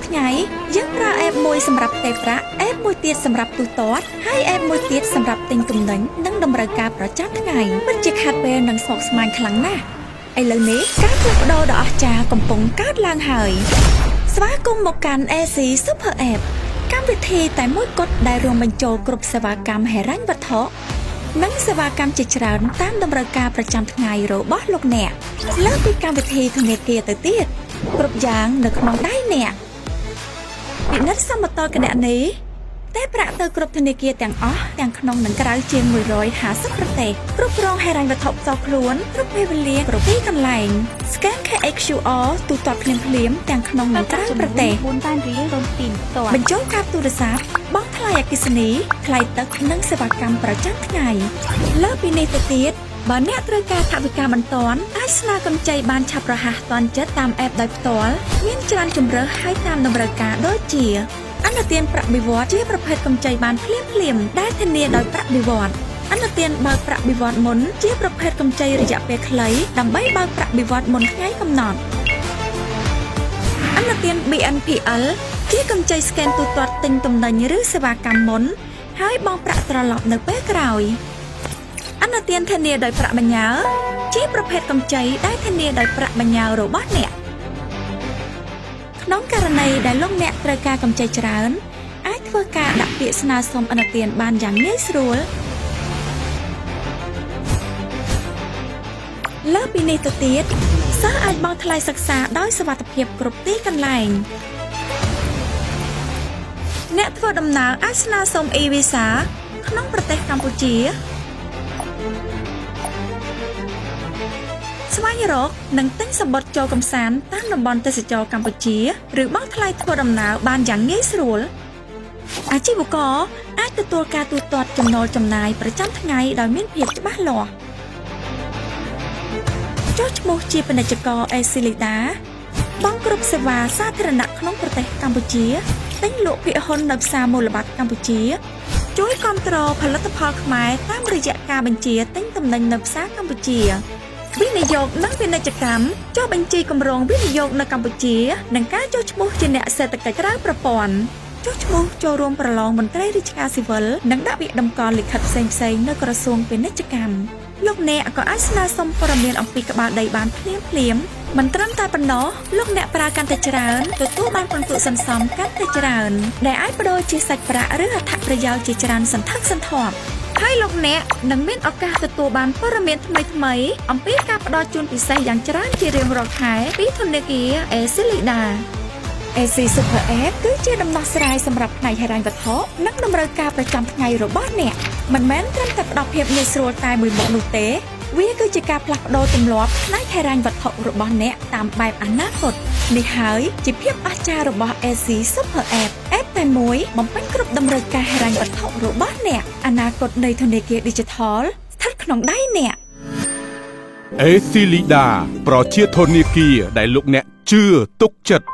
ថ្ងៃយើងប្រើអេបមួយសម្រាប់ទេប្រាក់អេបមួយទៀតសម្រាប់ទូទាត់ហើយអេបមួយទៀតសម្រាប់ទិញទំនិញនិងតម្រូវការប្រចាំថ្ងៃពិតជាខាត់ពេលនិងស្មុគស្មាញខ្លាំងណាស់ឥឡូវនេះការផ្លាស់ប្ដូរដ៏អស្ចារ្យកំពុងកើតឡើងហើយស្វាគមន៍មកកាន់ AC Super App កម្មវិធីតែមួយគត់ដែលរួមបញ្ចូលគ្រប់សេវាកម្មហិរញ្ញវត្ថុនិងសេវាកម្មជាច្រើនតាមតម្រូវការប្រចាំថ្ងៃរបស់លោកអ្នកលើសពីកម្មវិធីធនាគារទៅទៀតគ្រប់យ៉ាងនៅក្នុងដៃអ្នកពិនិត្យសមតុល្យគណនេយ្យតែប្រាក់ទៅគ្រប់ធនាគារទាំងអស់ទាំងក្នុងនិងក្រៅជាង150ប្រទេសគ្រប់គ្រងហិរញ្ញវត្ថុផ្ទាល់ខ្លួនគ្រប់ពេលវេលាគ្រប់ទីកន្លែង Scan QR ទូទាត់ភ្លាមៗទាំងក្នុងនិងក្រៅប្រទេស4,000 រៀលរំទីនផ្ទាល់បញ្ចូលកាតទូរស័ព្ទបង់ថ្លៃអគ្គិសនីថ្លៃទឹកនិងសេវាកម្មប្រចាំថ្ងៃលើសពីនេះទៅទៀតបើអ្នកត្រូវការថវិកាបន្ទាន់អាចស្នើកម្ចីបានឆាប់រហ័សទាន់ចិត្តតាម App ដោយផ្ទាល់មានច្រើនជម្រើសហើយតាមតម្រូវការដូចជាអនុទានប្រាក់បៀវត្សជាប្រភេទកម្ចីបានភ្លាមៗដែលធានាដោយប្រាក់បៀវត្សអនុទានបើកប្រាក់បៀវត្សមុនជាប្រភេទកម្ចីរយៈពេលខ្លីដើម្បីបើកប្រាក់បៀវត្សមុនថ្ងៃកំណត់អនុទាន BNPL ជាកម្ចីស្កេនទូទាត់ទិញទំនិញឬសេវាកម្មមុនហើយបង់ប្រាក់ត្រឡប់នៅពេលក្រោយអនុទានធានាដោយប្រាក់បញ្ញើជាប្រភេទកម្ចីដែលធានាដោយប្រាក់បញ្ញើរបស់អ្នកក្នុងករណីដែលលោកអ្នកត្រូវការកម្ចីច្រើនអាចធ្វើការដាក់ពាក្យស្នើសុំអនុទានបានយ៉ាងងាយស្រួលលើសពីនេះទៅទៀតសិស្សអាចបង់ថ្លៃសិក្សាដោយសុវត្ថិភាពគ្រប់ទីកន្លែងអ្នកធ្វើដំណើរអាចស្នើសុំ e-visa ក្នុងប្រទេសកម្ពុជាស្វែងរកនិងទិញសំបុត្រចូលកម្សាន្តតាមតំបន់ទេសចរកម្ពុជាឬបង់ថ្លៃធ្វើដំណើរបានយ៉ាងងាយស្រួលអាជីវករអាចទទួលការទូទាត់ចំណូលចំណាយប្រចាំថ្ងៃដោយមានភាពច្បាស់លាស់ចុះឈ្មោះជាពាណិជ្ជករ AC Lida បង់គ្រប់សេវាសាធារណៈក្នុងប្រទេសកម្ពុជាទិញលក់ភាគហ៊ុននៅផ្សារមូលបត្រកម្ពុជាជួយគាំទ្រផលិតផលខ្មែរតាមរយៈការបញ្ជាទិញទំនិញនៅផ្សារកម្ពុជាវិនិយោគនិងពាណិជ្ជកម្មចុះបញ្ជីគម្រោងវិនិយោគនៅកម្ពុជានិងការចុះឈ្មោះជាអ្នកសេដ្ឋកិច្ចក្រៅប្រព័ន្ធចុះឈ្មោះចូលរួមប្រឡងមន្ត្រីរាជការស៊ីវិលនិងដាក់ពាក្យតម្កល់លិខិតផ្សេងៗនៅក្រសួងពាណិជ្ជកម្មលោកអ្នកក៏អាចស្នើសុំព័ត៌មានអំពីក្បាលដីបានភ្លាមមិនត្រឹមតែប៉ុណ្ណោះលោកអ្នកប្រើកាន់តែច្រើនទទួលបានពិន្ទុសន្សំកាន់តែច្រើនដែលអាចប្ដូរជាសាច់ប្រាក់ឬអត្ថប្រយោជន៍ជាច្រើនសន្ធឹកសន្ធាប់ហើយលោកអ្នកនឹងមានឱកាសទទួលបានព័ត៌មានថ្មីៗអំពីការផ្ដល់ជូនពិសេសយ៉ាងច្រើនជារៀងរាល់ខែពីធនាគារ AC Lida AC Super App គឺជាដំណោះស្រាយសម្រាប់ផ្នែកហិរញ្ញវត្ថុនិងតម្រូវការប្រចាំថ្ងៃរបស់អ្នកមិនមែនត្រឹមតែផ្ដល់ភាពងាយស្រួលតែមួយមុខនោះទេវាគឺជាការផ្លាស់ប្ដូរទម្លាប់ផ្នែកហិរញ្ញវត្ថុរបស់អ្នកតាមបែបអនាគតនេះហើយជាភាពអស្ចារ្យរបស់ AC Super App តែមួយបំពេញគ្រប់តម្រូវការហិរញ្ញវត្ថុរបស់អ្នកអនាគតនៃធនាគារ Digital ស្ថិតក្នុងដៃអ្នក AC Lida ប្រជាធនាគារដែលលោកអ្នកជឿទុកចិត្ត